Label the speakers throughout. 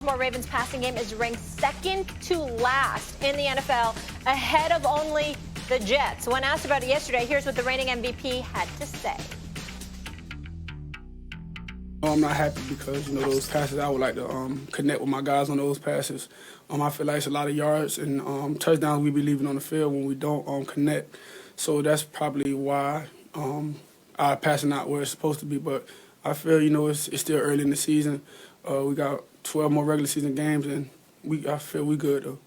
Speaker 1: Baltimore Ravens passing game is ranked second to last in the NFL, ahead of only the Jets. When asked about it yesterday, here's what the reigning MVP had to say.
Speaker 2: I'm not happy because, those passes, I would like to connect with my guys on those passes. I feel like it's a lot of yards and touchdowns we be leaving on the field when we don't connect. So that's probably why our passing not where it's supposed to be. But I feel, it's still early in the season. We got 12 more regular season games, and I feel we good, though.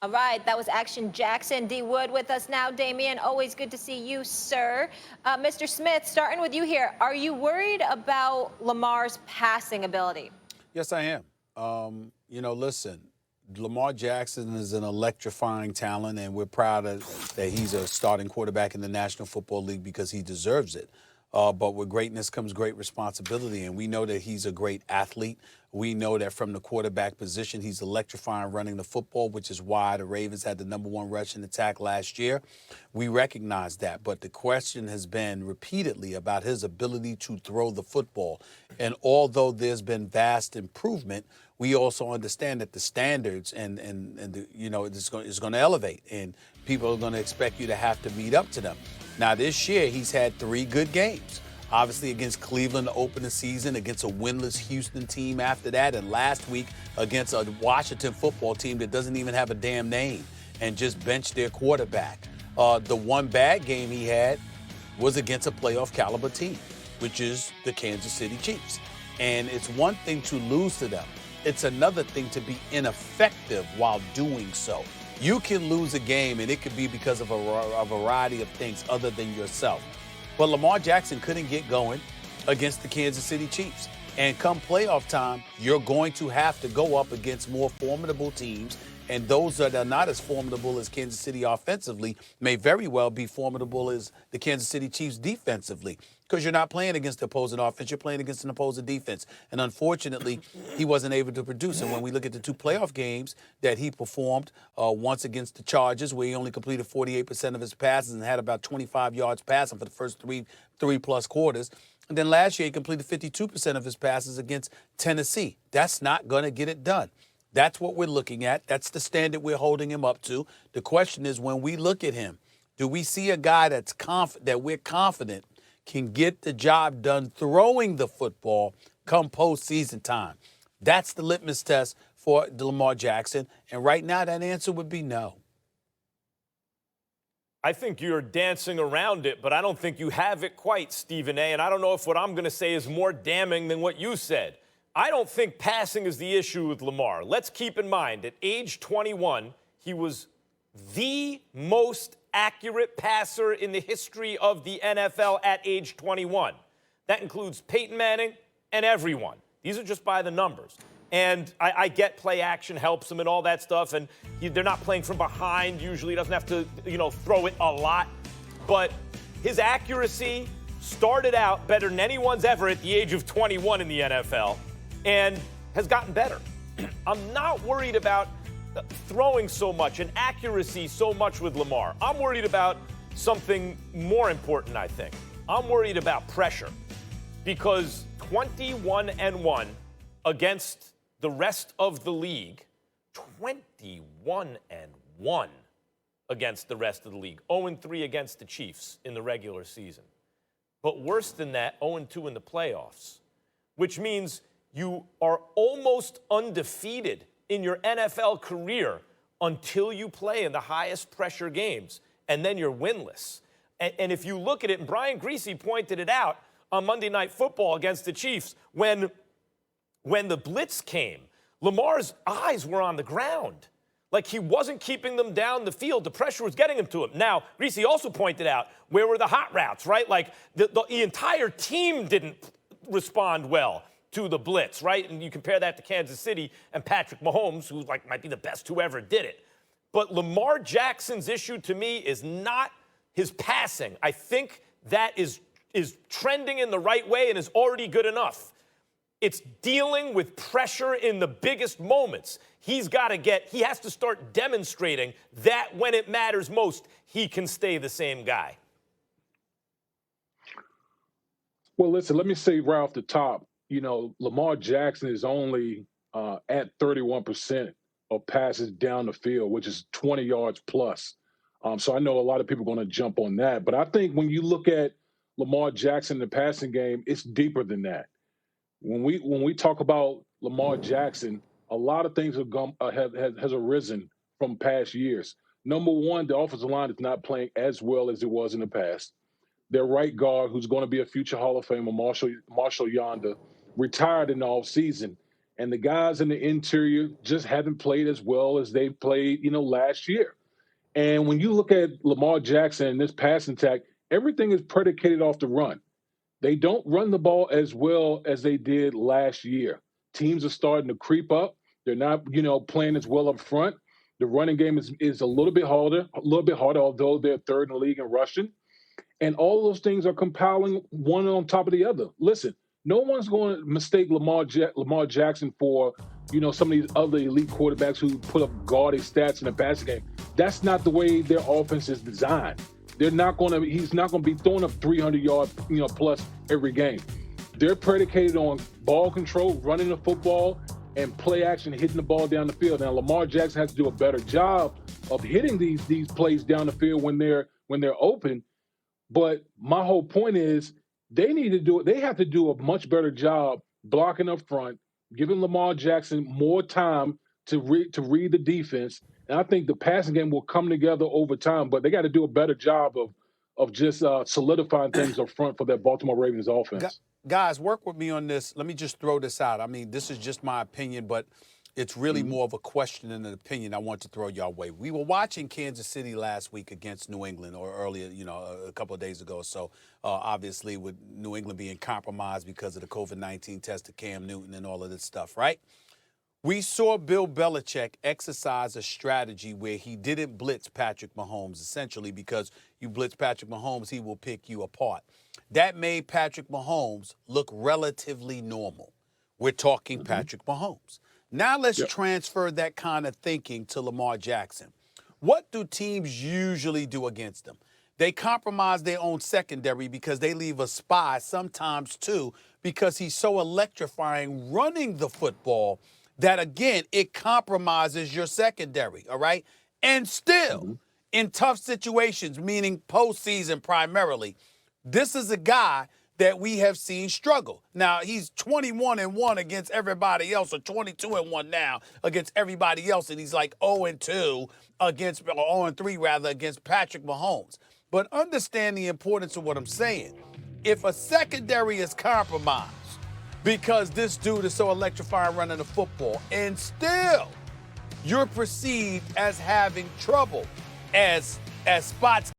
Speaker 1: All right, that was Action Jackson. D. Wood with us now. Damien, always good to see you, sir. Mr. Smith, starting with you here. Are you worried about Lamar's passing ability?
Speaker 3: Yes, I am. Listen, Lamar Jackson is an electrifying talent, and we're proud that he's a starting quarterback in the National Football League because he deserves it. But with greatness comes great responsibility, and we know that he's a great athlete. We know that from the quarterback position, he's electrifying running the football, which is why the Ravens had the #1 rushing attack last year. We recognize that, but the question has been repeatedly about his ability to throw the football. And although there's been vast improvement, we also understand that the standards is going to elevate, and people are going to expect you to have to meet up to them. Now, this year, he's had 3 good games. Obviously against Cleveland to open the season, against a winless Houston team after that, and last week against a Washington football team that doesn't even have a damn name and just benched their quarterback. The one bad game he had was against a playoff caliber team, which is the Kansas City Chiefs. And it's one thing to lose to them. It's another thing to be ineffective while doing so. You can lose a game, and it could be because of a variety of things other than yourself. But Lamar Jackson couldn't get going against the Kansas City Chiefs. And come playoff time, you're going to have to go up against more formidable teams. And those that are not as formidable as Kansas City offensively may very well be formidable as the Kansas City Chiefs defensively. Because you're not playing against the opposing offense, you're playing against an opposing defense. And unfortunately, he wasn't able to produce. And when we look at the 2 playoff games that he performed, once against the Chargers, where he only completed 48% of his passes and had about 25 yards passing for the first three-plus quarters. And then last year, he completed 52% of his passes against Tennessee. That's not going to get it done. That's what we're looking at. That's the standard we're holding him up to. The question is, when we look at him, do we see a guy that we're confident can get the job done throwing the football come postseason time? That's the litmus test for Lamar Jackson. And right now, that answer would be no.
Speaker 4: I think you're dancing around it, but I don't think you have it quite, Stephen A. And I don't know if what I'm going to say is more damning than what you said. I don't think passing is the issue with Lamar. Let's keep in mind, at age 21, he was the most accurate passer in the history of the NFL at age 21. That includes Peyton Manning and everyone. These are just by the numbers. And I get play action helps him and all that stuff, and they're not playing from behind. Usually he doesn't have to, throw it a lot. But his accuracy started out better than anyone's ever at the age of 21 in the NFL and has gotten better. I'm not worried about throwing so much and accuracy so much with Lamar. I'm worried about something more important, I think. I'm worried about pressure, because 21-1 against the rest of the league, 21-1 against the rest of the league, 0-3 against the Chiefs in the regular season. But worse than that, 0-2 in the playoffs, which means you are almost undefeated in your NFL career until you play in the highest pressure games, and then you're winless. And if you look at it, and Brian Griese pointed it out on Monday Night Football against the Chiefs, when the blitz came, Lamar's eyes were on the ground. Like, he wasn't keeping them down the field. The pressure was getting him to him. Now, Griese also pointed out, where were the hot routes, right? Like, the entire team didn't respond well to the blitz, right? And you compare that to Kansas City and Patrick Mahomes, who might be the best who ever did it. But Lamar Jackson's issue to me is not his passing. I think that is trending in the right way and is already good enough. It's dealing with pressure in the biggest moments. He has to start demonstrating that when it matters most, he can stay the same guy.
Speaker 5: Well, listen, let me say right off the top, Lamar Jackson is only at 31% of passes down the field, which is 20 yards plus. So I know a lot of people are going to jump on that. But I think when you look at Lamar Jackson in the passing game, it's deeper than that. When we talk about Lamar Jackson, a lot of things has arisen from past years. Number one, the offensive line is not playing as well as it was in the past. Their right guard, who's going to be a future Hall of Famer, Marshall Yonder, retired in the offseason. And the guys in the interior just haven't played as well as they played, last year. And when you look at Lamar Jackson and this passing attack, everything is predicated off the run. They don't run the ball as well as they did last year. Teams are starting to creep up. They're not, playing as well up front. The running game is a little bit harder, although they're third in the league in rushing. And all those things are compiling one on top of the other. Listen, no one's going to mistake Lamar Jackson for, some of these other elite quarterbacks who put up gaudy stats in the passing game. That's not the way their offense is designed. He's not going to be throwing up 300 yards, plus every game. They're predicated on ball control, running the football, and play action, hitting the ball down the field. Now, Lamar Jackson has to do a better job of hitting these plays down the field when they're open. But my whole point is they have to do a much better job blocking up front, giving Lamar Jackson more time to read the defense. And I think the passing game will come together over time, but they got to do a better job of just solidifying things up front for that Baltimore Ravens offense.
Speaker 3: Guys, work with me on this. Let me just throw this out. I mean, this is just my opinion, but it's really more of a question than an opinion I want to throw y'all way. We were watching Kansas City last week against New England, or earlier, a couple of days ago. So obviously with New England being compromised because of the COVID-19 test of Cam Newton and all of this stuff, right? We saw Bill Belichick exercise a strategy where he didn't blitz Patrick Mahomes, essentially because you blitz Patrick Mahomes, he will pick you apart. That made Patrick Mahomes look relatively normal. We're talking Patrick Mahomes. Now let's transfer that kind of thinking to Lamar Jackson. What do teams usually do against him? They compromise their own secondary because they leave a spy, sometimes two, because he's so electrifying running the football that, again, it compromises your secondary, all right? And still, in tough situations, meaning postseason primarily, this is a guy that we have seen struggle. Now, he's 21-1 against everybody else, or 22-1 now against everybody else, and he's like 0-2 against, or 0-3 rather, against Patrick Mahomes. But understand the importance of what I'm saying. If a secondary is compromised because this dude is so electrifying running the football, and still you're perceived as having trouble as spots